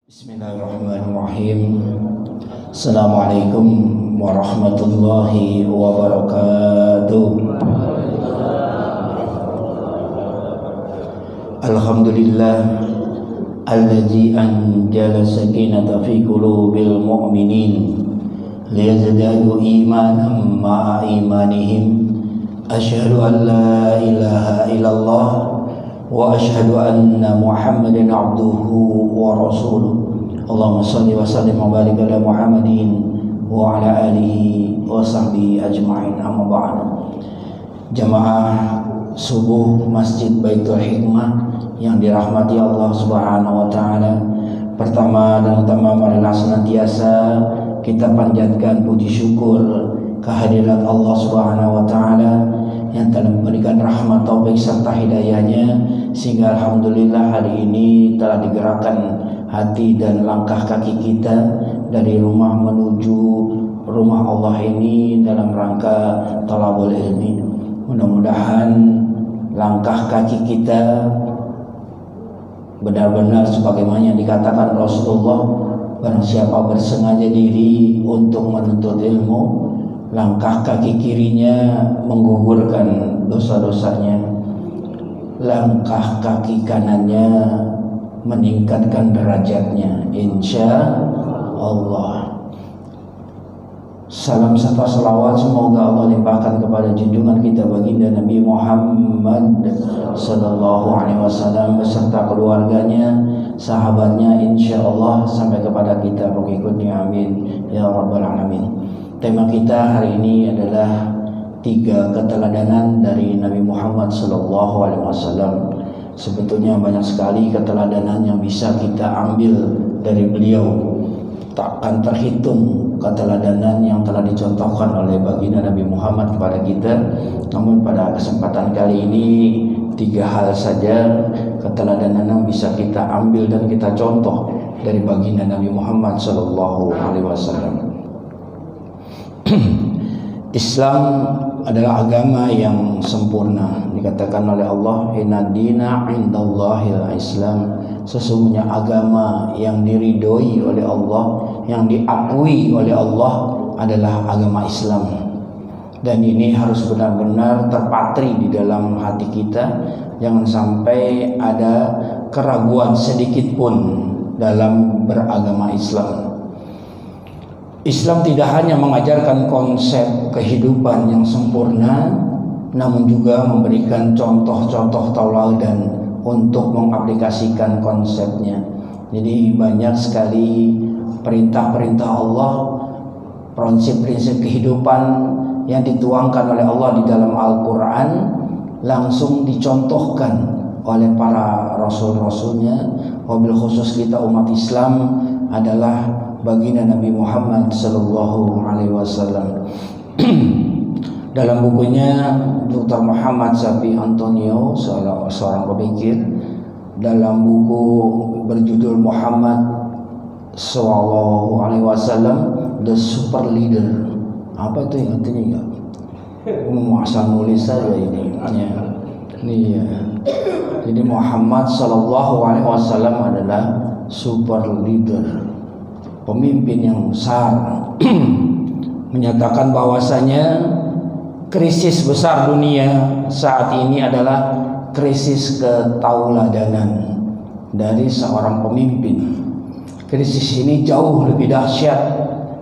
Bismillahirrahmanirrahim. Assalamualaikum warahmatullahi wabarakatuh. Alhamdulillah alladzi anjala sakinata fi qulubil mu'minin liyazdadu imanan ma'a imanihim. Asyhadu an la ilaha illallah wa asyhadu anna Muhammadan abduhu wa rasuluh. Allahumma shalli wa sallim wa barik ala Muhammadin wa ala alihi wa sahbihi ajma'in. Amma ba'd. Jamaah subuh Masjid Baitul Hikmah yang dirahmati Allah Subhanahu wa taala. Pertama dan utama marilah senantiasa kita panjatkan puji syukur kehadirat Allah Subhanahu wa taala yang telah memberikan rahmat taufik serta hidayahnya, sehingga alhamdulillah hari ini telah digerakkan hati dan langkah kaki kita dari rumah menuju rumah Allah ini dalam rangka thalabul ilmi. Mudah-mudahan langkah kaki kita benar-benar sebagaimana yang dikatakan Rasulullah, barang siapa bersengaja diri untuk menuntut ilmu, langkah kaki kirinya menggugurkan dosa-dosanya, langkah kaki kanannya meningkatkan derajatnya, insya Allah. Salam serta salawat semoga Allah limpahkan kepada junjungan kita baginda Nabi Muhammad sallallahu alaihi wasallam beserta keluarganya, sahabatnya, insya Allah sampai kepada kita pengikutnya, amin ya rabbal alamin. Tema kita hari ini adalah 3 keteladanan dari Nabi Muhammad sallallahu alaihi wasallam. Sebetulnya banyak sekali keteladanan yang bisa kita ambil dari beliau. Takkan terhitung keteladanan yang telah dicontohkan oleh baginda Nabi Muhammad kepada kita. Namun pada kesempatan kali ini 3 hal saja keteladanan yang bisa kita ambil dan kita contoh dari baginda Nabi Muhammad sallallahu alaihi wasallam. Islam adalah agama yang sempurna. Dikatakan oleh Allah, inna dina indallahil Islam. Sesungguhnya agama yang diridhoi oleh Allah, yang diakui oleh Allah adalah agama Islam. Dan ini harus benar-benar terpatri di dalam hati kita. Jangan sampai ada keraguan sedikit pun dalam beragama Islam. Islam tidak hanya mengajarkan konsep kehidupan yang sempurna, namun juga memberikan contoh-contoh tauladan untuk mengaplikasikan konsepnya. Jadi banyak sekali perintah-perintah Allah, prinsip-prinsip kehidupan yang dituangkan oleh Allah di dalam Al-Quran langsung dicontohkan oleh para rasul-rasulnya. Wabil khusus kita umat Islam adalah baginda Nabi Muhammad sallallahu alaihi wasallam. Dalam bukunya Dr. Muhammad Safi Antonio, seorang pemikir, dalam buku berjudul Muhammad sallallahu alaihi wasallam The Super Leader. Apa itu yang artinya enggak? Asal nulis saja ini. Ya. Jadi Muhammad sallallahu alaihi wasallam adalah super leader, pemimpin yang besar. Menyatakan bahwasanya krisis besar dunia saat ini adalah krisis ketauladanan dari seorang pemimpin. Krisis ini jauh lebih dahsyat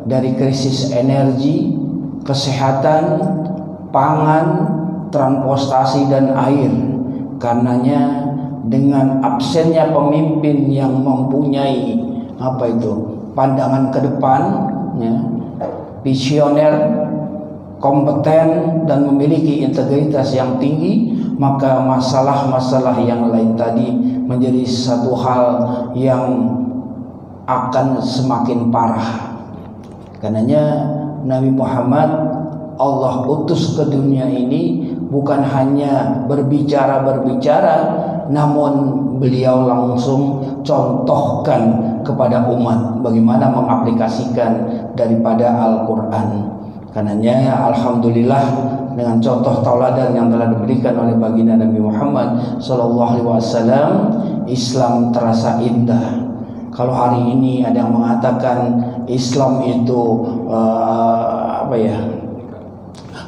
dari krisis energi, kesehatan, pangan, transportasi dan air. Karenanya dengan absennya pemimpin yang mempunyai pandangan ke depan, ya, visioner, kompeten dan memiliki integritas yang tinggi, maka masalah-masalah yang lain tadi menjadi satu hal yang akan semakin parah. Karenanya Nabi Muhammad Allah utus ke dunia ini bukan hanya berbicara, namun beliau langsung contohkan kepada umat bagaimana mengaplikasikan daripada Al-Quran. Karenanya alhamdulillah dengan contoh tauladan yang telah diberikan oleh baginda Nabi Muhammad sallallahu alaihi wasallam, Islam terasa indah, Kalau hari ini ada yang mengatakan Islam itu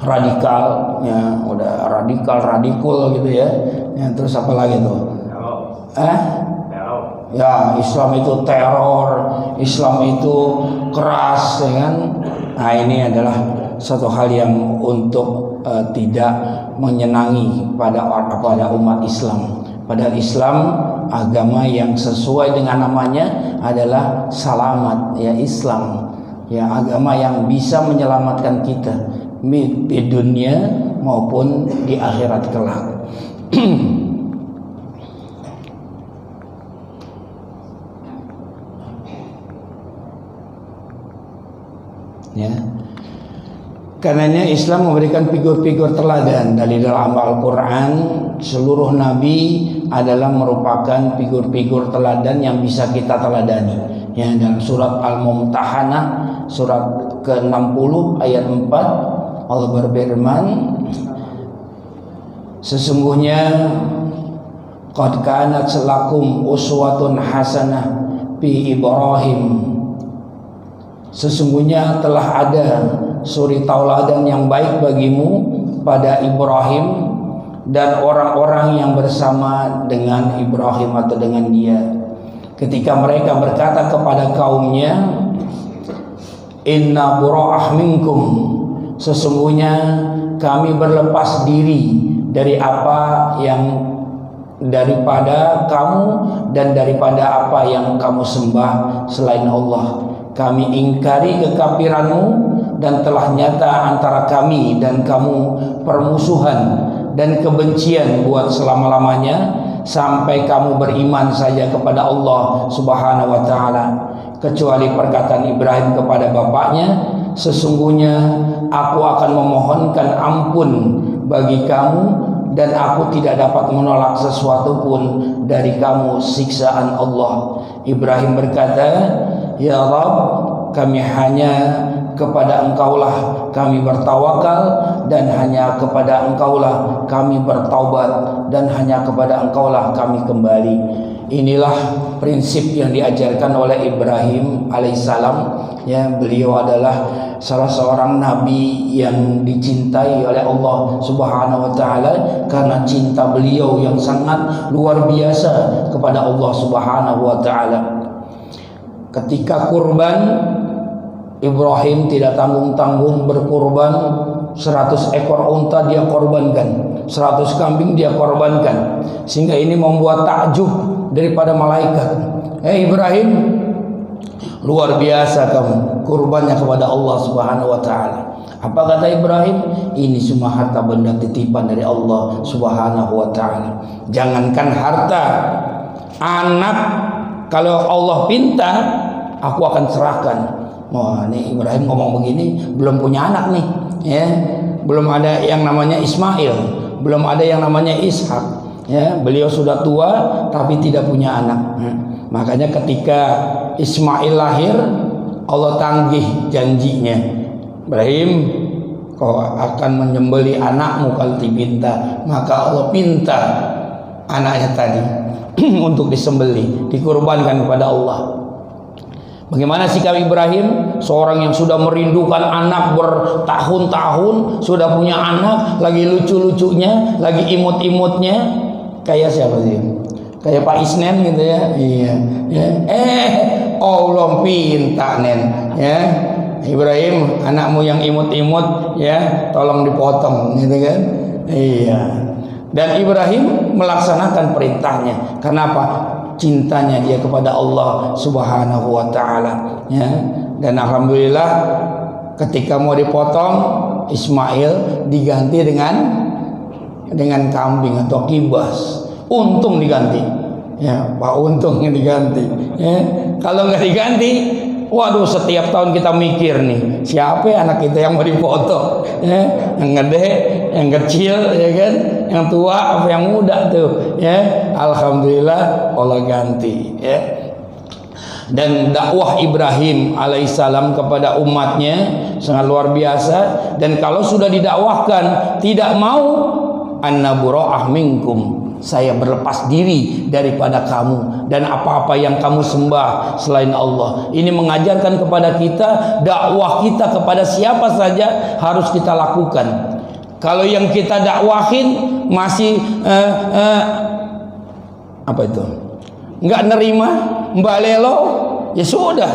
radikal, ya udah radikul gitu ya. Terus apa lagi tuh? Ya, Islam itu teror, Islam itu keras, ya kan? Nah, ini adalah satu hal yang untuk tidak menyenangi pada umat Islam. Padahal Islam agama yang sesuai dengan namanya adalah salamat, ya Islam, ya agama yang bisa menyelamatkan kita di dunia maupun di akhirat kelak. Ya. Karenanya Islam memberikan figur-figur teladan. Dari dalam Al-Quran, seluruh nabi adalah merupakan figur-figur teladan yang bisa kita teladani. Ya, dalam surat Al-Mumtahanah, surat ke-60 ayat 4, Allah berfirman, sesungguhnya qad kanat lakum uswatun hasanah fi Ibrahim. Sesungguhnya telah ada suri tauladan yang baik bagimu pada Ibrahim dan orang-orang yang bersama dengan Ibrahim atau dengan dia. Ketika mereka berkata kepada kaumnya, inna bura'ah minkum, sesungguhnya kami berlepas diri dari apa yang daripada kamu dan daripada apa yang kamu sembah selain Allah. Kami ingkari kekafiranmu dan telah nyata antara kami dan kamu permusuhan dan kebencian buat selama-lamanya sampai kamu beriman saja kepada Allah Subhanahu wa taala, kecuali perkataan Ibrahim kepada bapaknya, sesungguhnya aku akan memohonkan ampun bagi kamu dan aku tidak dapat menolak sesuatu pun dari kamu siksaan Allah. Ibrahim berkata, ya Rabb, kami hanya kepada Engkaulah kami bertawakal dan hanya kepada Engkaulah kami bertaubat dan hanya kepada Engkaulah kami kembali. Inilah prinsip yang diajarkan oleh Ibrahim alaihissalam. Ya, beliau adalah salah seorang nabi yang dicintai oleh Allah Subhanahu wa taala karena cinta beliau yang sangat luar biasa kepada Allah Subhanahu wa taala. Ketika kurban, Ibrahim tidak tanggung-tanggung berkurban. 100 ekor unta dia korbankan, 100 kambing dia korbankan, sehingga ini membuat takjub daripada malaikat. Ibrahim, luar biasa kamu kurbannya kepada Allah Subhanahu wa taala. Apa kata Ibrahim? Ini semua harta benda titipan dari Allah Subhanahu wa taala. Jangankan harta, anak kalau Allah pinta, aku akan serahkan. Wah, ini Ibrahim ngomong begini, belum punya anak nih, ya. Belum ada yang namanya Ismail, belum ada yang namanya Ishak, ya. Beliau sudah tua tapi tidak punya anak. Makanya ketika Ismail lahir, Allah tagih janjinya. Ibrahim, kau akan menyembelih anakmu kalau dipinta. Maka Allah pinta anaknya tadi untuk disembelih, dikurbankan kepada Allah. Bagaimana sikap Ibrahim? Seorang yang sudah merindukan anak bertahun-tahun, sudah punya anak, lagi lucu-lucunya, lagi imut-imutnya. Kayak siapa sih? Kayak Pak Isnen gitu ya. Iya. Ya. Allah pinta nen. Ya. Ibrahim, anakmu yang imut-imut, ya, tolong dipotong, gitu kan? Iya. Dan Ibrahim melaksanakan perintahnya. Kenapa? Cintanya dia kepada Allah Subhanahu wa taala, ya. Dan alhamdulillah ketika mau dipotong, Ismail diganti dengan kambing atau kibas. Untung diganti, ya, Pak, untung yang diganti, ya. Kalau nggak diganti, waduh, setiap tahun kita mikir nih, siapa ya anak kita yang mau dipoto, ya? Yang gede, yang kecil, ya kan? Yang tua apa yang muda tuh, ya. Alhamdulillah Allah ganti, ya. Dan dakwah Ibrahim alaihissalam kepada umatnya sangat luar biasa. Dan kalau sudah didakwahkan tidak mau, anna bura'ah minkum, saya berlepas diri daripada kamu dan apa-apa yang kamu sembah selain Allah. Ini mengajarkan kepada kita, dakwah kita kepada siapa saja harus kita lakukan. Kalau yang kita dakwahin masih apa itu, nggak nerima, mbalelo, ya sudah,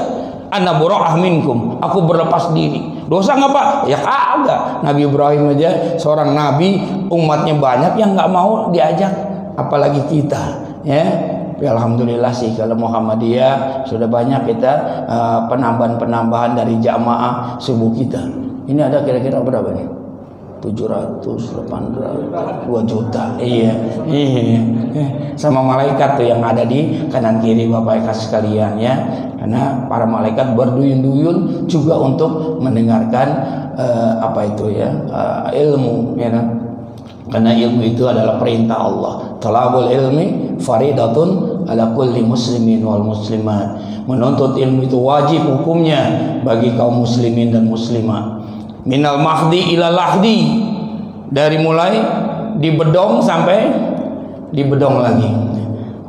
ana bura'ah minkum, aku berlepas diri. Dosa nggak Pak? Ya kagak. Nabi Ibrahim aja seorang nabi, umatnya banyak yang nggak mau diajak, apalagi kita, ya. Ya, alhamdulillah sih kalau Muhammadiyah sudah banyak kita penambahan dari jamaah subuh kita. Ini ada kira-kira berapa nih? 700, 800, 2 juta. Iya. Sama malaikat tuh yang ada di kanan kiri Bapak Ibu sekalian, ya. Karena para malaikat berduyun-duyun juga untuk mendengarkan apa itu ya, ilmu, ya kan? Karena ilmu itu adalah perintah Allah. Talabul ilmi faridatun ala kulli muslimin wal muslimat. Menuntut ilmu itu wajib hukumnya bagi kaum muslimin dan muslimat. Minal mahdi ila lahdi, dari mulai di bedong sampai di bedong lagi.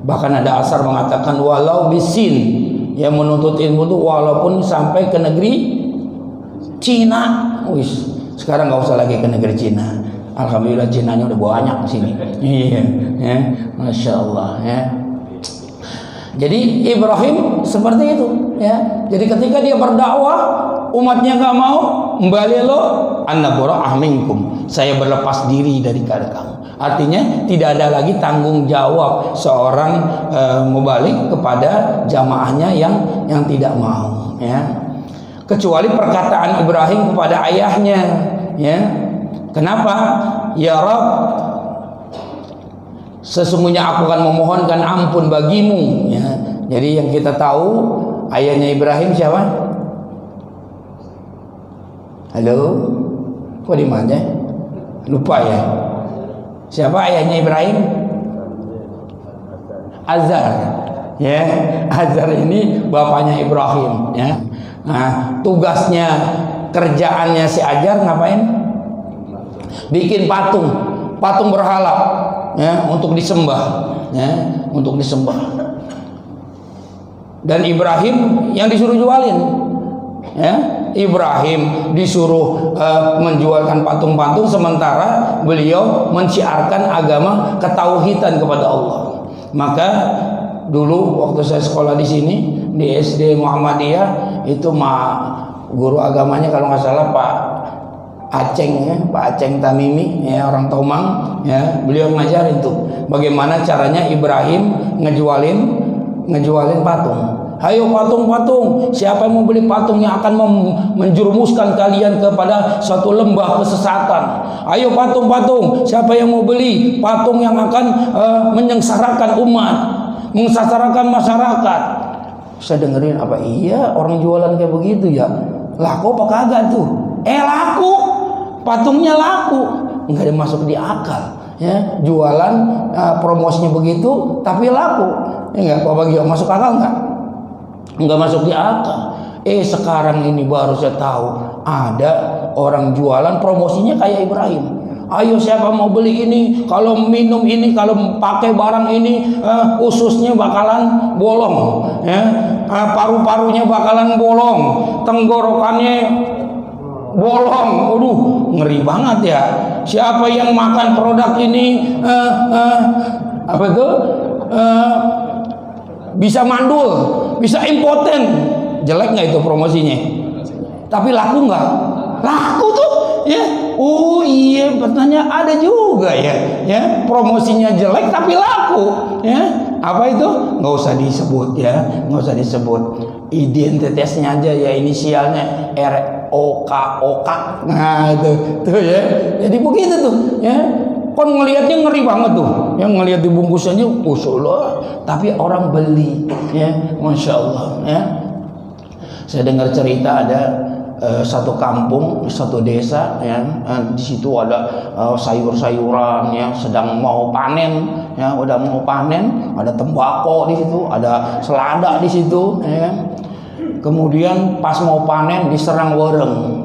Bahkan ada asar mengatakan walau bisin, yang menuntut ilmu itu walaupun sampai ke negeri Cina. Wis, sekarang nggak usah lagi ke negeri Cina. Alhamdulillah Cinanya udah banyak di sini. Iya, ya, masya Allah, ya. Jadi Ibrahim seperti itu, ya. Jadi ketika dia berdakwah, umatnya nggak mau, mbalelo, anna bura'ah minkum, saya berlepas diri dari kamu. Artinya tidak ada lagi tanggung jawab seorang mubalik kepada jamaahnya yang tidak mau, ya. Kecuali perkataan Ibrahim kepada ayahnya, ya. Kenapa? Ya Rabb, sesungguhnya aku akan memohonkan ampun bagimu, ya. Jadi yang kita tahu ayahnya Ibrahim siapa? Halo, kok di mana? Lupa ya. Siapa ayahnya Ibrahim? Azar, ya. Azar ini bapaknya Ibrahim, ya. Nah, tugasnya, kerjaannya si Azar ngapain? Bikin patung berhala, ya, untuk disembah, ya, untuk disembah. Dan Ibrahim yang disuruh jualin, ya. Ibrahim disuruh menjualkan patung-patung, sementara beliau menciarkan agama ketauhidan kepada Allah. Maka dulu waktu saya sekolah di sini di SD Muhammadiyah itu guru agamanya kalau nggak salah Pak Aceng, ya, Pak Aceng Tamimi, ya, orang Tomang, ya. Beliau ngajarin tuh bagaimana caranya Ibrahim ngejualin patung. Hayo patung-patung, siapa yang mau beli patung yang akan menjerumuskan kalian kepada suatu lembah kesesatan? Ayo patung-patung, siapa yang mau beli patung yang akan menyengsarakan umat, menyengsarakan masyarakat? Saya dengerin, apa iya orang jualan kayak begitu ya? Laku apa kagak tuh? Laku, patungnya laku, nggak ada masuk di akal, ya. Jualan promosinya begitu, tapi laku, ya nggak? Apa bagi masuk akal nggak? Nggak masuk di akal. Sekarang ini baru saya tahu ada orang jualan promosinya kayak Ibrahim. Ayo siapa mau beli ini, kalau minum ini, kalau pakai barang ini, ususnya bakalan bolong, ya. Paru-parunya bakalan bolong, tenggorokannya bolong. Aduh, ngeri banget ya. Siapa yang makan produk ini apa itu bisa mandul, bisa impoten. Jelek nggak itu promosinya? Tapi laku nggak? Laku tuh, ya. Oh iya, pertanyaan ada juga ya, ya. Promosinya jelek tapi laku, ya. Apa itu? Nggak usah disebut, ya, nggak usah disebut. Identitasnya aja ya, inisialnya ROKOK. Nah tuh ya. Jadi begitu tuh, ya. Kon ngelihatnya ngeri banget tuh, yang ngelihat di bungkusannya, usullah, tapi orang beli, ya, masya Allah, ya. Saya dengar cerita ada satu kampung, satu desa, ya, di situ ada sayur-sayuran, ya, sedang mau panen, ya, udah mau panen, ada tembakau di situ, ada selada di situ, ya. Kemudian pas mau panen diserang wereng.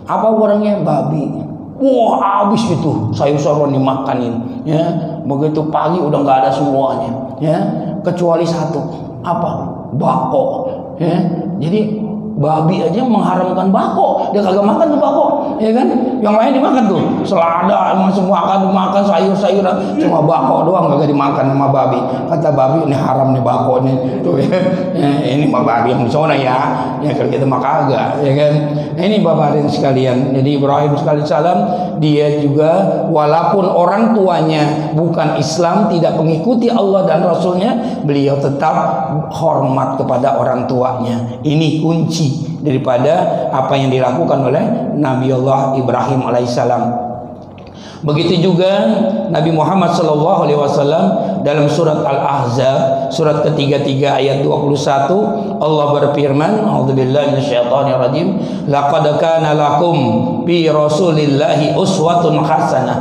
Apa werengnya? Babi. Wah, habis itu sayur-sayuran dimakanin, ya. begitu pagi udah nggak ada semuanya, ya, kecuali satu, apa? Bako, ya. Jadi babi aja mengharamkan bako, dia kagak makan tuh bako, ya kan? Yang lain dimakan tuh, selada, semua akan dimakan, sayur-sayuran, cuma bako doang kagak dimakan sama babi. Kata babi, ini haram nih bako nih, tuh ya. Ini mah babi yang di sana ya kalau kita mah kagak, ya kan? Ini bapak dan sekalian, jadi Ibrahim alaihissalam dia juga walaupun orang tuanya bukan Islam, tidak mengikuti Allah dan Rasulnya, beliau tetap hormat kepada orang tuanya. Ini kunci daripada apa yang dilakukan oleh Nabi Allah Ibrahim alaihissalam. Begitu juga Nabi Muhammad sallallahu alaihi wasallam dalam surat Al-Ahzab surat ke-33 ayat 21, Allah berfirman, a'udzubillahi minasyaitonir rajim, laqad kana lakum bi rasulillahi uswatun hasanah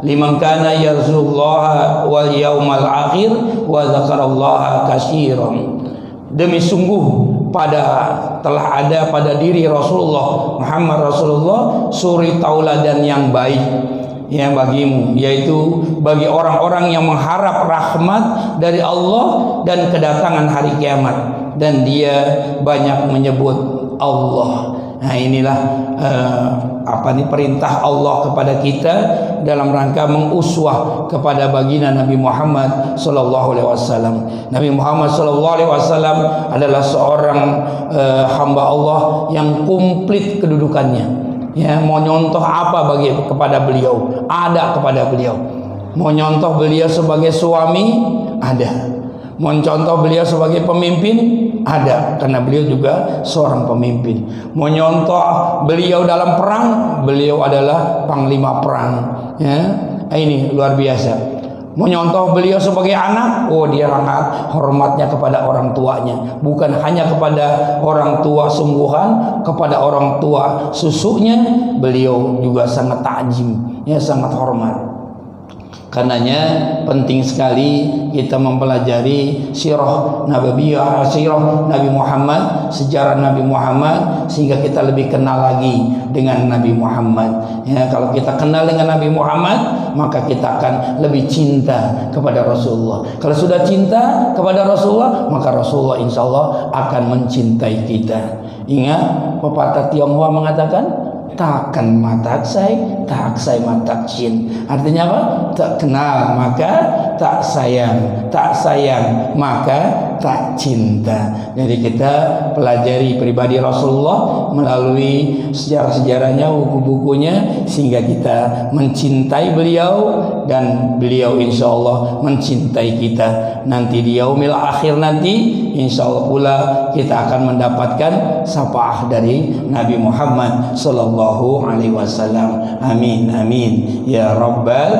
liman kana yarjullaha wal yaumal akhir wa dzakarallaha katsiran. Demi sungguh telah ada pada diri Rasulullah Muhammad Rasulullah suri tauladan yang baik ya bagimu, yaitu bagi orang-orang yang mengharap rahmat dari Allah dan kedatangan hari kiamat, dan dia banyak menyebut Allah. Nah inilah perintah Allah kepada kita dalam rangka menguswah kepada baginda Nabi Muhammad sallallahu alaihi wasallam. Nabi Muhammad sallallahu alaihi wasallam adalah seorang hamba Allah yang komplit kedudukannya. Ya, mau nyontoh apa kepada beliau? Ada kepada beliau. Mau nyontoh beliau sebagai suami? Ada. Mau contoh beliau sebagai pemimpin? Ada, karena beliau juga seorang pemimpin. Mau nyontoh beliau dalam perang? Beliau adalah panglima perang. Ya, ini luar biasa. Mau nyontoh beliau sebagai anak? Oh, dia sangat hormatnya kepada orang tuanya. Bukan hanya kepada orang tua sungguhan, kepada orang tua susunya, beliau juga sangat takjim, ya, sangat hormat. Karenanya penting sekali kita mempelajari sirah nabawiyah, sirah Nabi Muhammad, sejarah Nabi Muhammad, sehingga kita lebih kenal lagi dengan Nabi Muhammad. Ya, kalau kita kenal dengan Nabi Muhammad, maka kita akan lebih cinta kepada Rasulullah. Kalau sudah cinta kepada Rasulullah, maka Rasulullah insya Allah akan mencintai kita. Ingat pepatah Tionghoa mengatakan, takkan matak sai, tak sai matak cin. Artinya apa? Tak kenal maka tak sayang, tak sayang maka tak cinta. Jadi kita pelajari pribadi Rasulullah melalui sejarah-sejarahnya, buku-bukunya, sehingga kita mencintai beliau dan beliau insya Allah mencintai kita. Nanti di yaumil akhir nanti insya Allah pula kita akan mendapatkan syafaat dari Nabi Muhammad sallallahu alaihi wasallam. Amin amin ya rabbal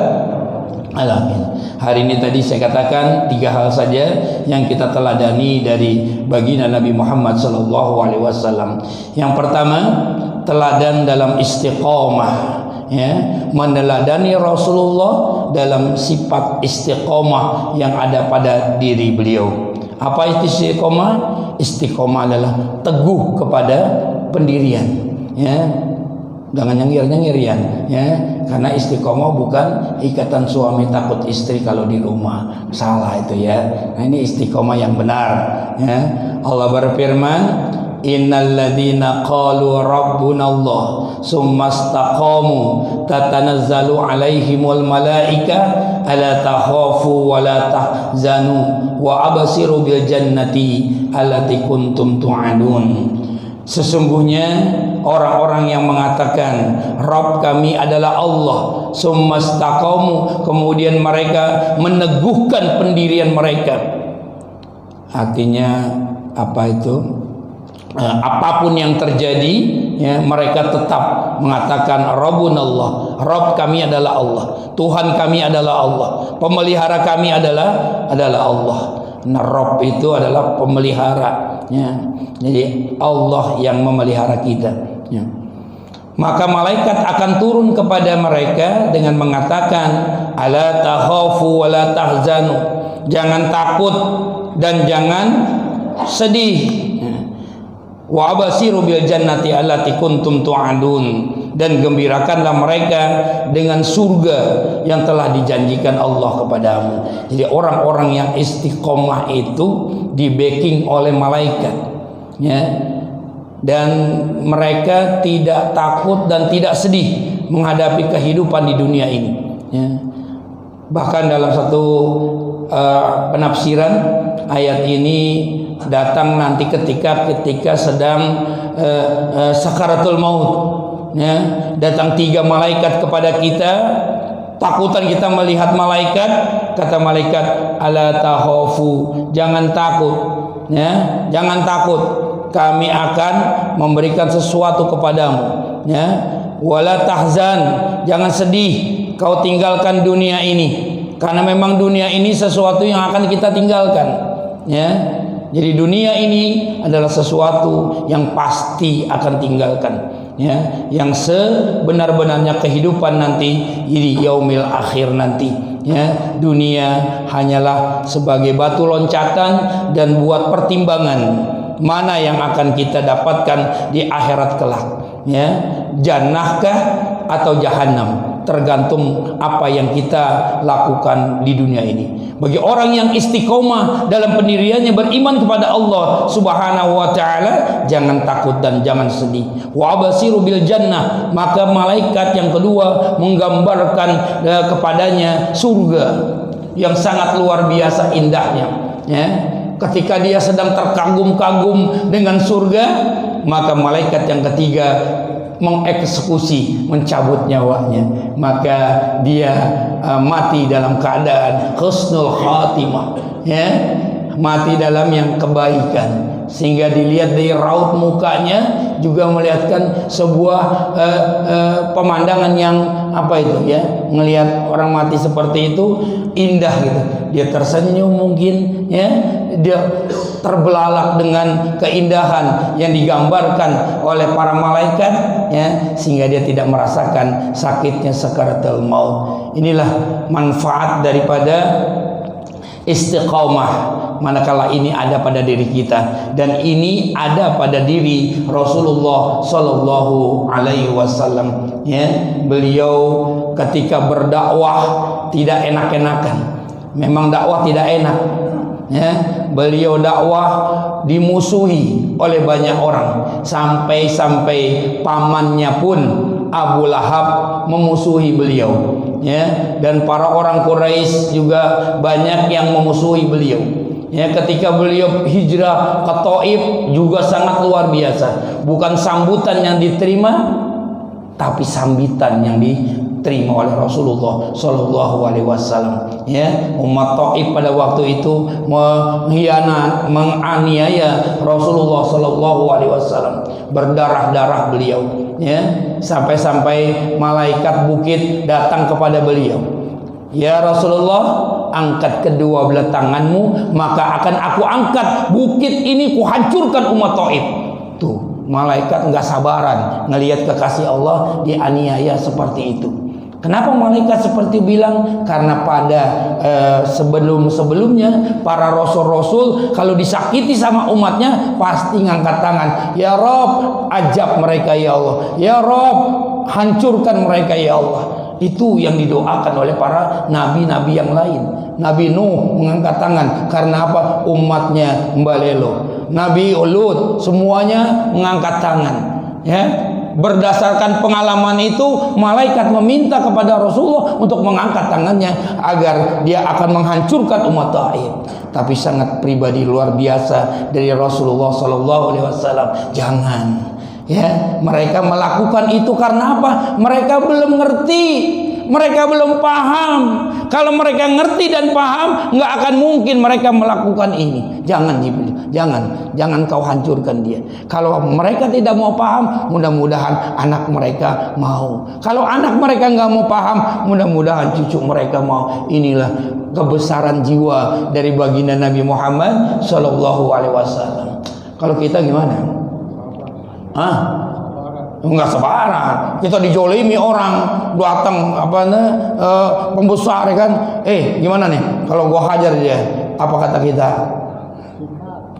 alamin. Hari ini tadi saya katakan 3 hal saja yang kita teladani dari baginda Nabi Muhammad sallallahu alaihi wasallam. Yang pertama, teladan dalam istiqomah, ya, meneladani Rasulullah dalam sifat istiqomah yang ada pada diri beliau. Apa itu istiqomah? Istiqomah adalah teguh kepada pendirian, ya. Jangan nyengir-nyengirian, ya, karena istiqomah bukan ikatan suami takut istri kalau di rumah, salah itu ya. Nah, ini istiqomah yang benar, ya. Allah berfirman, innal ladzina qalu rabbunallah tsumma istaqamu tatanazzalu alaihimul malaika alla takhafu wa la tahzanu wa absiru bil jannati allati kuntum tu'adun. Sesungguhnya orang-orang yang mengatakan Rabb kami adalah Allah, summa istaqamu, kemudian mereka meneguhkan pendirian mereka. Artinya apa itu? Apapun yang terjadi, ya, mereka tetap mengatakan Rabbunallah, Rabb kami adalah Allah, Tuhan kami adalah Allah, pemelihara kami adalah Allah. Nah, Rabb itu adalah pemelihara, ya. Jadi Allah yang memelihara kita, ya. Maka malaikat akan turun kepada mereka dengan mengatakan ala takhafu wa la tahzanu, jangan takut dan jangan sedih. Wa abasiru bil jannati allati kuntum tu'adun, dan gembirakanlah mereka dengan surga yang telah dijanjikan Allah kepadamu. Jadi orang-orang yang istiqomah itu di-backing oleh malaikat, ya. Dan mereka tidak takut dan tidak sedih menghadapi kehidupan di dunia ini, ya. Bahkan dalam satu penafsiran ayat ini datang nanti ketika sedang sakaratul maut, ya, datang 3 malaikat kepada kita. Takutan kita melihat malaikat, kata malaikat, ala takhafu, jangan takut, ya, jangan takut, kami akan memberikan sesuatu kepadamu, ya. Wala tahzan, jangan sedih kau tinggalkan dunia ini, karena memang dunia ini sesuatu yang akan kita tinggalkan, ya. Jadi dunia ini adalah sesuatu yang pasti akan tinggalkan, ya. Yang sebenar-benarnya kehidupan nanti di yaumil akhir nanti, ya. Dunia hanyalah sebagai batu loncatan dan buat pertimbangan mana yang akan kita dapatkan di akhirat kelak, ya. Jannahkah atau jahannam, tergantung apa yang kita lakukan di dunia ini. Bagi orang yang istiqomah dalam pendiriannya beriman kepada Allah Subhanahu wa taala, jangan takut dan jangan sedih. Wa abasiru bil jannah, maka malaikat yang kedua menggambarkan kepadanya surga yang sangat luar biasa indahnya, ya. Ketika dia sedang terkagum-kagum dengan surga, maka malaikat yang ketiga mengeksekusi, mencabut nyawanya, maka dia mati dalam keadaan husnul khatimah, ya, mati dalam yang kebaikan, sehingga dilihat dari raut mukanya juga melihatkan sebuah pemandangan yang apa itu, ya, melihat orang mati seperti itu indah gitu. Dia tersenyum mungkin, ya, dia terbelalak dengan keindahan yang digambarkan oleh para malaikat, ya, sehingga dia tidak merasakan sakitnya sakaratul maut. Inilah manfaat daripada istiqomah manakala ini ada pada diri kita, dan ini ada pada diri Rasulullah Sallallahu Alaihi Wasallam, ya. Beliau ketika berdakwah tidak enak-enakan. Memang dakwah tidak enak, ya. Beliau dakwah dimusuhi oleh banyak orang, sampai pamannya pun Abu Lahab memusuhi beliau, ya. Dan para orang Quraisy juga banyak yang memusuhi beliau, ya. Ketika beliau hijrah ke Taif juga sangat luar biasa. Bukan sambutan yang diterima, tapi sambitan yang diterima oleh Rasulullah Shallallahu Alaihi Wasallam, ya. Umat Taif pada waktu itu menganiaya Rasulullah Shallallahu Alaihi Wasallam, berdarah-darah beliau, ya. Sampai-sampai malaikat bukit datang kepada beliau, ya Rasulullah, angkat kedua belah tanganmu, maka akan aku angkat bukit ini, kuhancurkan umat Taif. Tuh, malaikat nggak sabaran ngelihat kekasih Allah dianiaya seperti itu. Kenapa malaikat seperti bilang? Karena pada sebelum-sebelumnya para rasul-rasul kalau disakiti sama umatnya pasti ngangkat tangan, ya Rob, ajab mereka ya Allah, ya Rob, hancurkan mereka ya Allah. Itu yang didoakan oleh para nabi-nabi yang lain. Nabi Nuh mengangkat tangan, karena apa? Umatnya mbalelo. Nabi Lut semuanya mengangkat tangan, ya. Berdasarkan pengalaman itu, malaikat meminta kepada Rasulullah untuk mengangkat tangannya agar dia akan menghancurkan umat Taif. Tapi sangat pribadi luar biasa dari Rasulullah Sallallahu Alaihi Wasallam. Jangan, ya. Mereka melakukan itu karena apa? Mereka belum ngerti, mereka belum paham. Kalau mereka ngerti dan paham, nggak akan mungkin mereka melakukan ini. Jangan, jangan kau hancurkan dia. Kalau mereka tidak mau paham, mudah-mudahan anak mereka mau. Kalau anak mereka nggak mau paham, mudah-mudahan cucu mereka mau. Inilah kebesaran jiwa dari baginda Nabi Muhammad Sallallahu Alaihi Wasallam. Kalau kita gimana? Enggak sabaran. Kita dijolimi orang, datang pembesar, kan? Gimana nih? Kalau gua hajar dia, apa kata kita?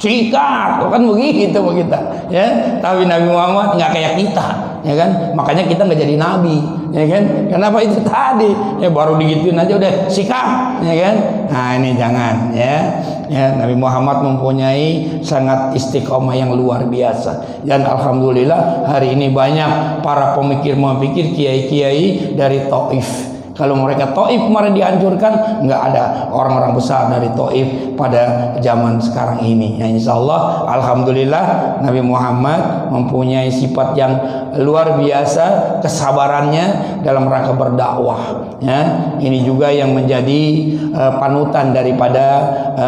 sikat, kan begitu kita, ya. Tapi Nabi Muhammad nggak kayak kita, ya kan? Makanya kita nggak jadi nabi, ya kan? Kenapa itu tadi? Ya baru digituin aja udah sikat, ya kan? Nah ini jangan, ya. Ya, Nabi Muhammad mempunyai sangat istiqomah yang luar biasa. Dan alhamdulillah hari ini banyak para pemikir-pemikir, kiai-kiai dari Taif. Kalau mereka Taif kemarin dihancurkan, nggak ada orang-orang besar dari Taif pada zaman sekarang ini. Ya, insya Allah, alhamdulillah Nabi Muhammad mempunyai sifat yang luar biasa, kesabarannya dalam rangka berdakwah. Ya, ini juga yang menjadi panutan daripada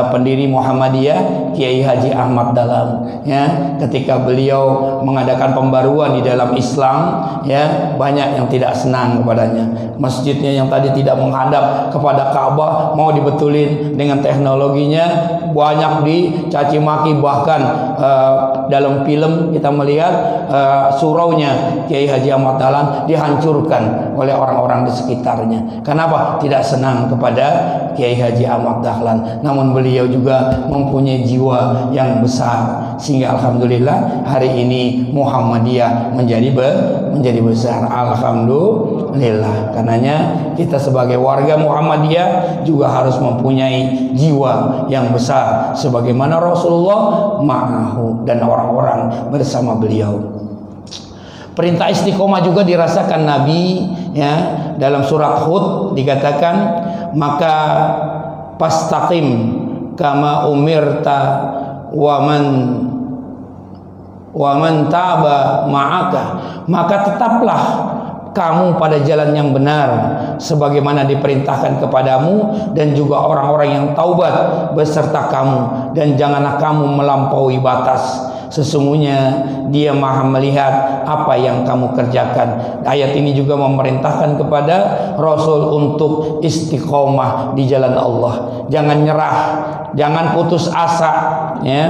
pendiri Muhammadiyah, Kiai Haji Ahmad Dahlan. Ya, ketika beliau mengadakan pembaruan di dalam Islam, ya banyak yang tidak senang kepadanya. Masjidnya yang tadi tidak menghadap kepada Ka'bah mau dibetulin dengan teknologinya, banyak dicaci maki. Bahkan dalam film kita melihat suraunya Kiai Haji Ahmad Dahlan dihancurkan oleh orang-orang di sekitarnya. Kenapa? Tidak senang kepada Kiai Haji Ahmad Dahlan. Namun beliau juga mempunyai jiwa yang besar, sehingga alhamdulillah hari ini Muhammadiyah menjadi besar. Alhamdulillah. Karenanya kita sebagai warga Muhammadiyah juga harus mempunyai jiwa yang besar sebagaimana Rasulullah ma'ahu dan orang-orang bersama beliau. Perintah istiqomah juga dirasakan Nabi, ya. Dalam surat Hud dikatakan, maka pastaqim kama umirta wa man taba ma'aka, maka tetaplah kamu pada jalan yang benar sebagaimana diperintahkan kepadamu, dan juga orang-orang yang taubat beserta kamu, dan janganlah kamu melampaui batas. Sesungguhnya Dia Maha melihat apa yang kamu kerjakan. Ayat ini juga memerintahkan kepada Rasul untuk istiqomah di jalan Allah. Jangan nyerah, jangan putus asa, ya.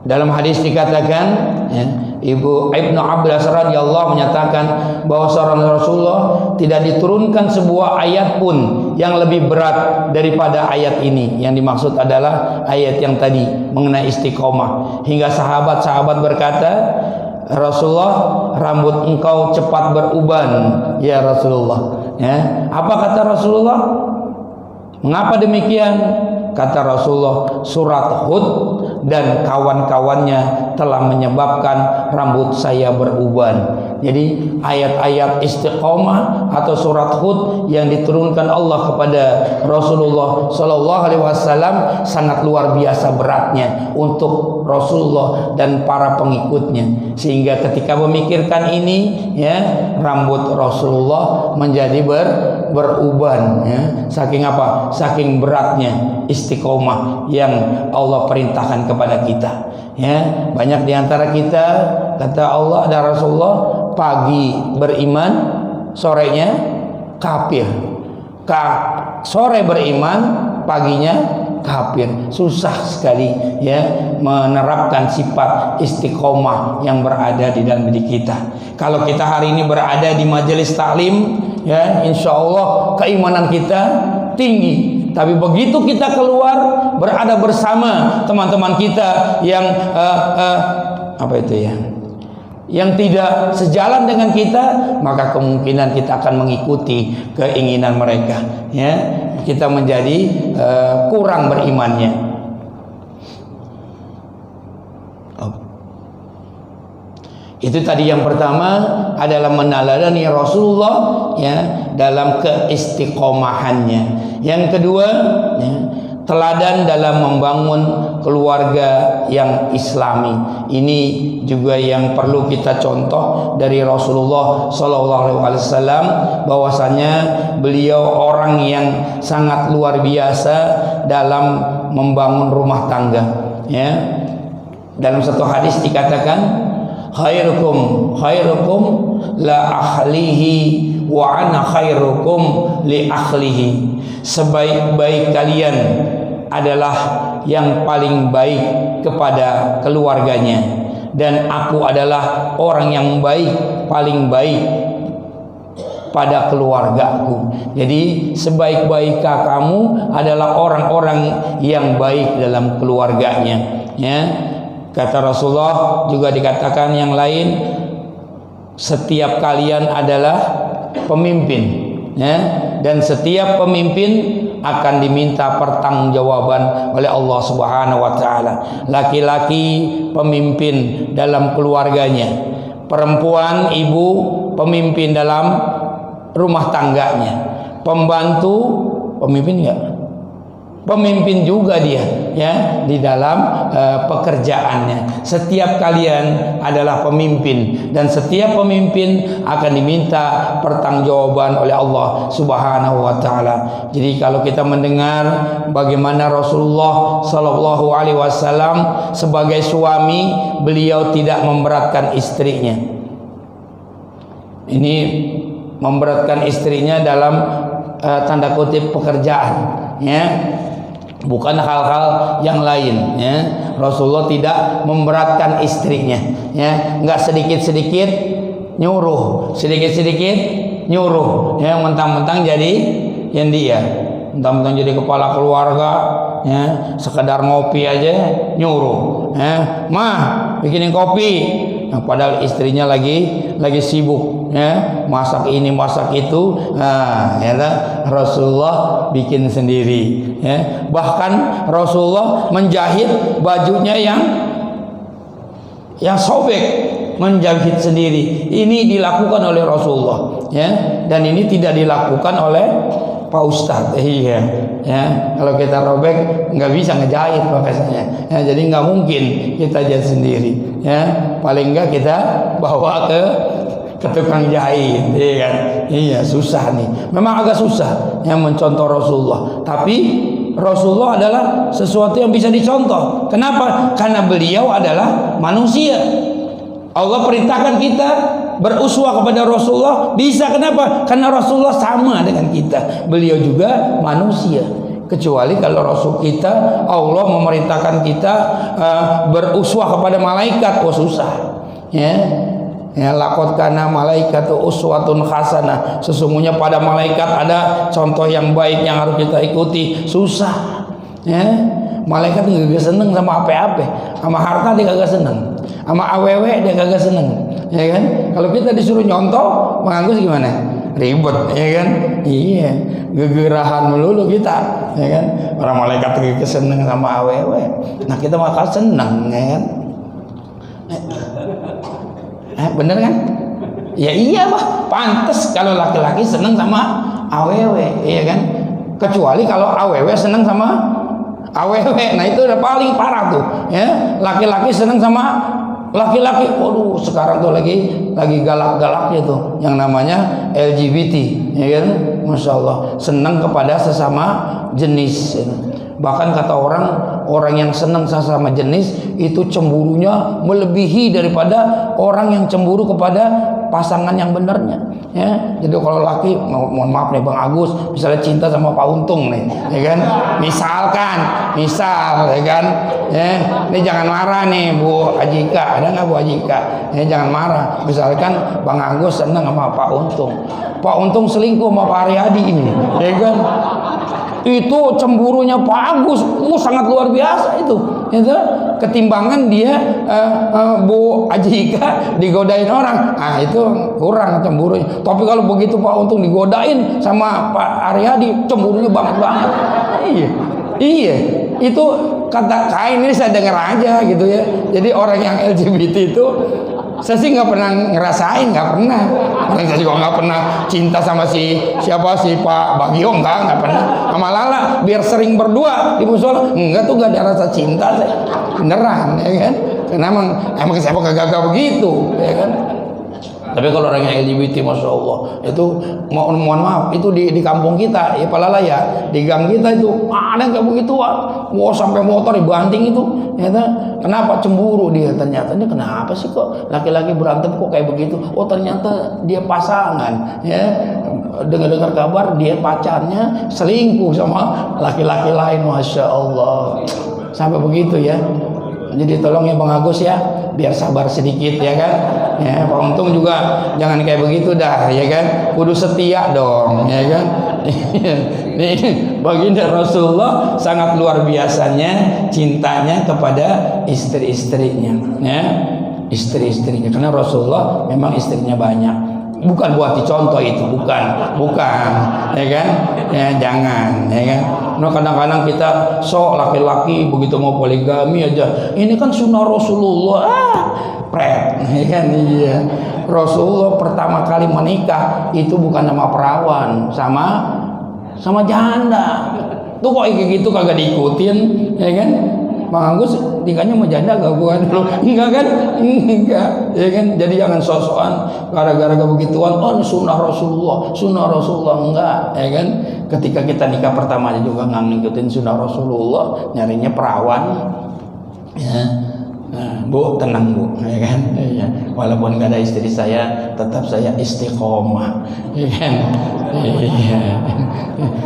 Dalam hadis dikatakan, ya, Ibnu Abbas radhiyallahu menyatakan bahwa seorang Rasulullah tidak diturunkan sebuah ayat pun yang lebih berat daripada ayat ini. Yang dimaksud adalah ayat yang tadi mengenai istiqomah. Hingga sahabat-sahabat berkata, Rasulullah, rambut engkau cepat beruban ya Rasulullah. Ya, apa kata Rasulullah? Mengapa demikian? Kata Rasulullah, surat Hud dan kawan-kawannya telah menyebabkan rambut saya beruban. Jadi ayat-ayat istiqomah atau surat Hud yang diturunkan Allah kepada Rasulullah Sallallahu Alaihi Wasallam sangat luar biasa beratnya untuk Rasulullah dan para pengikutnya, sehingga ketika memikirkan ini, ya, rambut Rasulullah menjadi beruban, ya. Saking apa? Saking beratnya istiqomah yang Allah perintahkan kepada kita, ya. Banyak diantara kita, kata Allah dan Rasulullah, pagi beriman, sorenya kafir. Sore beriman, paginya kafir. Susah sekali, ya, menerapkan sifat istiqomah yang berada di dalam diri kita. Kalau kita hari ini berada di majelis taklim, ya, insya Allah keimanan kita tinggi. Tapi begitu kita keluar, berada bersama teman-teman kita yang yang tidak sejalan dengan kita, maka kemungkinan kita akan mengikuti keinginan mereka, ya. Kita menjadi kurang berimannya. Itu tadi yang pertama adalah meneladani Rasulullah, ya, dalam keistiqomahannya. Yang kedua, ya, teladan dalam membangun keluarga yang islami. Ini juga yang perlu kita contoh dari Rasulullah SAW, bahwasanya beliau orang yang sangat luar biasa dalam membangun rumah tangga, ya. Dalam satu hadis dikatakan, khairukum la ahlihi wa ana khairukum li ahlihi. Sebaik-baik kalian adalah yang paling baik kepada keluarganya, dan aku adalah orang yang paling baik pada keluargaku. Jadi sebaik-baik kamu adalah orang-orang yang baik dalam keluarganya, ya. Kata Rasulullah, juga dikatakan yang lain, setiap kalian adalah pemimpin, ya, dan setiap pemimpin akan diminta pertanggungjawaban oleh Allah Subhanahu wa taala. Laki-laki pemimpin dalam keluarganya, perempuan ibu pemimpin dalam rumah tangganya, pembantu pemimpin enggak? Pemimpin juga dia, ya, di dalam pekerjaannya. Setiap kalian adalah pemimpin, dan setiap pemimpin akan diminta pertanggungjawaban oleh Allah Subhanahu wa taala. Jadi kalau kita mendengar bagaimana Rasulullah sallallahu alaihi wasallam sebagai suami, beliau tidak memberatkan istrinya. Ini memberatkan istrinya dalam tanda kutip pekerjaan, ya. Bukan hal-hal yang lain, ya. Rasulullah tidak memberatkan istrinya, ya. Enggak sedikit-sedikit nyuruh, sedikit-sedikit nyuruh, ya. Mentang-mentang jadi yang dia, mentang-mentang jadi kepala keluarga, ya, sekedar ngopi aja nyuruh, ya. Mah, bikinin kopi. Nah, padahal istrinya lagi sibuk, ya, masak ini masak itu. Nah, ya, Rasulullah bikin sendiri, ya. Bahkan Rasulullah menjahit bajunya yang sobek, menjahit sendiri. Ini dilakukan oleh Rasulullah, ya, dan ini tidak dilakukan oleh Pak Ustadz. Iya, ya, kalau kita robek nggak bisa ngejahit makanya, ya, jadi nggak mungkin kita jahit sendiri, ya. Paling nggak kita bawa ke tukang jahit, iya kan? Iya, susah nih, memang agak susah yang mencontoh Rasulullah, tapi Rasulullah adalah sesuatu yang bisa dicontoh. Kenapa? Karena beliau adalah manusia. Allah perintahkan kita beruswah kepada Rasulullah, bisa. Kenapa? Karena Rasulullah sama dengan kita, beliau juga manusia. Kecuali kalau Rasul kita, Allah memerintahkan kita beruswah kepada malaikat, susah, ya. Ya, laqad kana malaikatu uswatun hasanah. Sesungguhnya pada malaikat ada contoh yang baik yang harus kita ikuti. Susah, ya. Malaikat gak seneng sama apa-apa, sama harta dia kagak seneng, sama awewe dia kagak seneng, ya kan? Kalau kita disuruh nyontoh, Bang Agus gimana? Ribet, ya kan? Iya, gegerahan melulu kita, ya kan? Orang malaikat kagak seneng sama awewe, nah kita malah seneng, ya kan? Bener kan? Ya iya, bah, pantes kalau laki-laki seneng sama awewe, iya kan? Kecuali kalau awewe seneng sama awewe, nah itu udah paling parah tuh, ya. Laki-laki seneng sama laki-laki, waduh, sekarang tuh lagi galak-galaknya tuh yang namanya LGBT, ya kan? Masya Allah, seneng kepada sesama jenis, ya. Bahkan kata orang yang senang sesama jenis itu cemburunya melebihi daripada orang yang cemburu kepada pasangan yang benernya, ya. Jadi kalau laki, mohon maaf nih Bang Agus, misalnya cinta sama Pak Untung nih, ya kan, misal, ya kan, ya, ini jangan marah nih Bu Ajika, ada nggak Bu Ajika? Ya, jangan marah. Misalkan Bang Agus senang sama Pak Untung selingkuh sama Pak Aryadi ini, ya kan? Itu cemburunya Pak Agus sangat luar biasa itu ketimbangan dia Bu Ajika digodain orang, nah itu kurang cemburunya. Tapi kalau begitu Pak Untung digodain sama Pak Aryadi, cemburunya banget. Iya, itu kata kain ini saya dengar aja gitu, ya. Jadi orang yang LGBT itu saya sih nggak pernah ngerasain, nggak pernah. Saya juga nggak pernah cinta sama si Pak Bagio, nggak pernah. Sama Lala biar sering berdua di musola, enggak tuh, nggak ada rasa cinta saya, beneran, ya kan? Karena emang saya kagak begitu, ya kan? Tapi kalau orang yang LGBT, Masya Allah, itu mohon maaf, itu di kampung kita, ya Palala ya, di gang kita itu ada yang kayak begitu, wah, sampai motor dibanting itu, ya. Kenapa? Cemburu dia ternyata. Ini kenapa sih kok laki-laki berantem kok kayak begitu? Oh ternyata dia pasangan, ya. Dengar kabar dia pacarnya selingkuh sama laki-laki lain, Masya Allah, sampai begitu, ya. Jadi tolong ya Bang Agus, ya, biar sabar sedikit, ya kan, Ya, Pak Untung juga jangan kayak begitu dah, ya kan? Kudu setia dong, ya kan? Nih, baginda Rasulullah sangat luar biasanya cintanya kepada istri-istrinya, ya. Istri-istrinya, karena Rasulullah memang istrinya banyak. Bukan buat dicontoh itu, bukan, ya kan? Ya jangan, ya kan? Nah kadang-kadang kita sok laki-laki begitu mau poligami aja, ini kan sunnah Rasulullah, pret, ya kan? Iya. Rasulullah pertama kali menikah itu bukan sama perawan, sama janda. Tuh kok kayak gitu kagak diikutin, ya kan? Bang Agus nikahnya sama janda gak bukan lu? Enggak kan? Enggak, ya kan? Jadi jangan sok-sokan gara-gara begituan, oh ini sunnah Rasulullah enggak, ya kan? Ketika kita nikah pertama aja juga nggak ngikutin sunnah Rasulullah, nyarinya perawan, ya. Nah, Bu, tenang Bu, ya kan? Ya. Walaupun gak ada istri saya, tetap saya istiqomah, ya kan? Iya.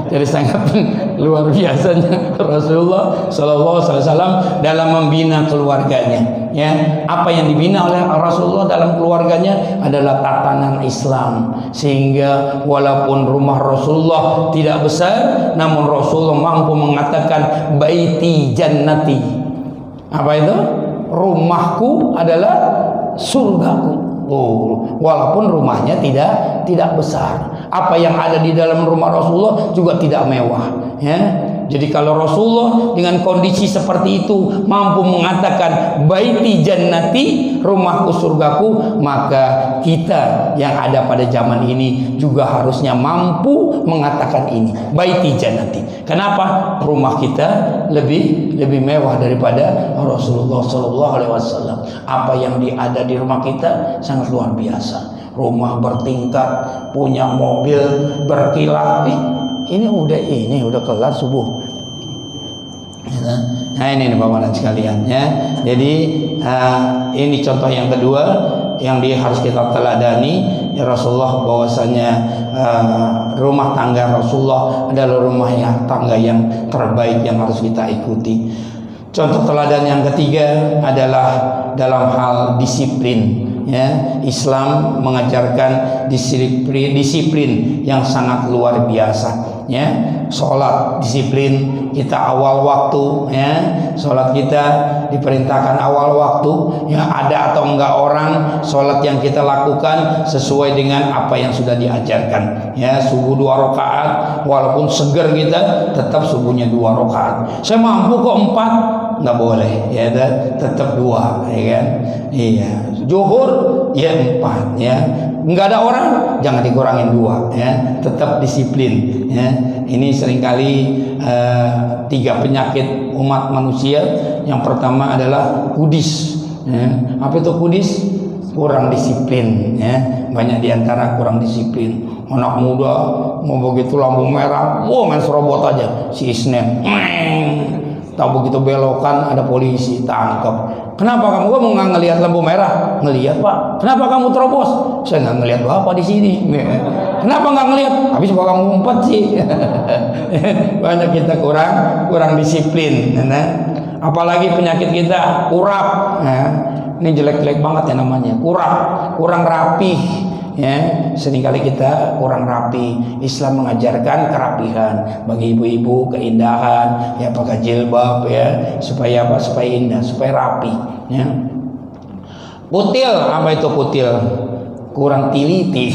Jadi sangat luar biasanya Rasulullah SAW dalam membina keluarganya. Ya, apa yang dibina oleh Rasulullah dalam keluarganya adalah tatanan Islam, sehingga walaupun rumah Rasulullah tidak besar, namun Rasulullah mampu mengatakan baiti jannati. Apa itu? Rumahku adalah surgaku. Oh, walaupun rumahnya tidak besar, apa yang ada di dalam rumah Rasulullah juga tidak mewah, ya. Jadi kalau Rasulullah dengan kondisi seperti itu mampu mengatakan baiti jannati, rumahku surgaku, maka kita yang ada pada zaman ini juga harusnya mampu mengatakan ini, baiti jannati. Kenapa? Rumah kita lebih mewah daripada Rasulullah SAW. Apa yang ada di rumah kita sangat luar biasa. Rumah bertingkat, punya mobil berkilat. Ini udah kelar subuh. Nah ini nih Bapak dan sekalian, ya. Jadi ini contoh yang kedua yang harus kita teladani, ya Rasulullah, bahwasanya rumah tangga Rasulullah adalah rumah tangga yang terbaik yang harus kita ikuti. Contoh teladan yang ketiga adalah dalam hal disiplin. Ya, Islam mengajarkan disiplin yang sangat luar biasa. Ya, sholat disiplin kita awal waktu, ya, sholat kita diperintahkan awal waktu, ya, ada atau enggak orang sholat yang kita lakukan sesuai dengan apa yang sudah diajarkan, ya. Subuh 2 rakaat, walaupun seger kita tetap subuhnya 2 rakaat. Saya mampu kok 4, nggak boleh, ya, tetap 2, ya kan? Iya. Zuhur ya 4, ya. Nggak ada orang, jangan dikurangin 2, ya. Tetap disiplin, ya. Ini seringkali 3 penyakit umat manusia. Yang pertama adalah kudis, ya. Apa itu kudis? Kurang disiplin, ya. Banyak diantara kurang disiplin. Anak muda mau begitu lampu merah, main serobot aja si Isnen. Tahu begitu belokan ada polisi, tangkap. Kenapa kamu nggak ngelihat lampu merah? Ngelihat Pak. Kenapa kamu terobos? Saya nggak ngelihat Bapak di sini. Kenapa nggak ngelihat? Habis Bapak ngumpet sih. Banyak kita kurang disiplin. Nah, apalagi penyakit kita urap. Nah, ini jelek-jelek banget ya namanya. Kurang rapih. Ya, seringkali kita kurang rapi. Islam mengajarkan kerapihan bagi ibu-ibu, keindahan, ya, pakai jilbab, ya, supaya apa? Supaya indah, supaya rapi, ya. Kutil, apa itu kutil? Kurang teliti.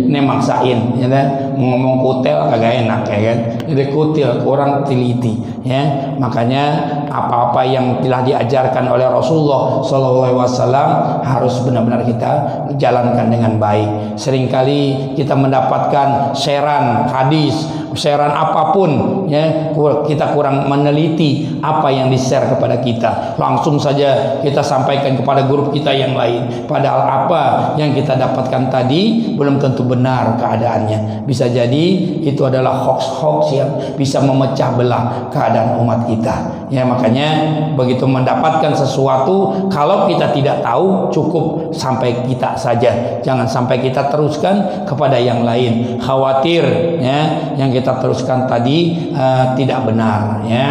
Ini maksain, ya kan? Ngomong kutil kagak enak, ya kan? Jadi kutil, kurang teliti, ya. Makanya apa-apa yang telah diajarkan oleh Rasulullah SAW harus benar-benar kita jalankan dengan baik. Seringkali kita mendapatkan sharean hadis, sharean apapun, ya, kita kurang meneliti apa yang di-share kepada kita. Langsung saja kita sampaikan kepada grup kita yang lain. Padahal apa yang kita dapatkan tadi belum tentu benar keadaannya. Bisa jadi itu adalah hoax-hoax yang bisa memecah belah keadaan umat kita. Ya, makanya begitu mendapatkan sesuatu, kalau kita tidak tahu cukup sampai kita saja. Jangan sampai kita teruskan kepada yang lain. Khawatir, ya, yang kita teruskan tadi tidak benar, ya.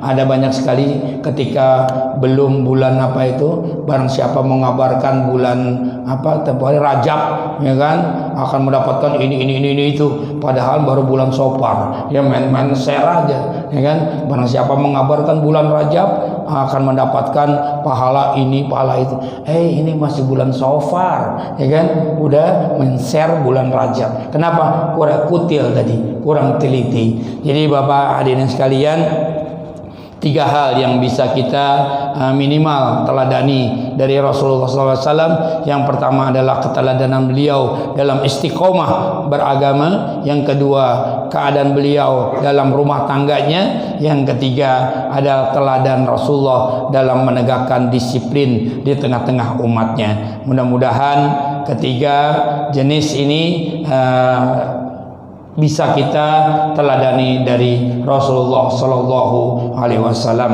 Ada banyak sekali ketika belum bulan apa itu, barang siapa mengabarkan bulan apa tempoh hari Rajab, ya kan, akan mendapatkan ini itu, padahal baru bulan Safar. Ya main-main share aja, ya kan. Barang siapa mengabarkan bulan Rajab akan mendapatkan pahala ini, pahala itu. Ini masih bulan Safar, ya kan. Udah men-share bulan Rajab. Kenapa? Kurang kutil tadi, kurang teliti. Jadi Bapak hadirin sekalian, 3 hal yang bisa kita minimal teladani dari Rasulullah SAW. Yang pertama adalah keteladanan beliau dalam istiqomah beragama. Yang kedua, keadaan beliau dalam rumah tangganya. Yang ketiga, ada teladan Rasulullah dalam menegakkan disiplin di tengah-tengah umatnya. Mudah-mudahan ketiga jenis ini bisa kita teladani dari Rasulullah Sallallahu Alaihi Wasallam.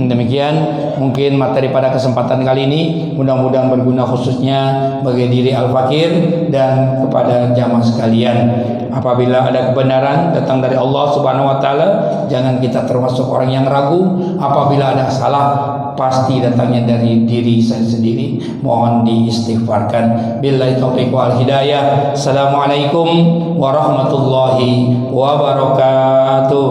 Demikian mungkin materi pada kesempatan kali ini, mudah-mudahan berguna khususnya bagi diri Al-Fakir dan kepada jamaah sekalian. Apabila ada kebenaran datang dari Allah Subhanahu Wa Taala, jangan kita termasuk orang yang ragu. Apabila ada salah, pasti datangnya dari diri saya sendiri. Mohon diistighfarkan. Billahi taufiq wal hidayah. Assalamualaikum warahmatullahi wabarakatuh.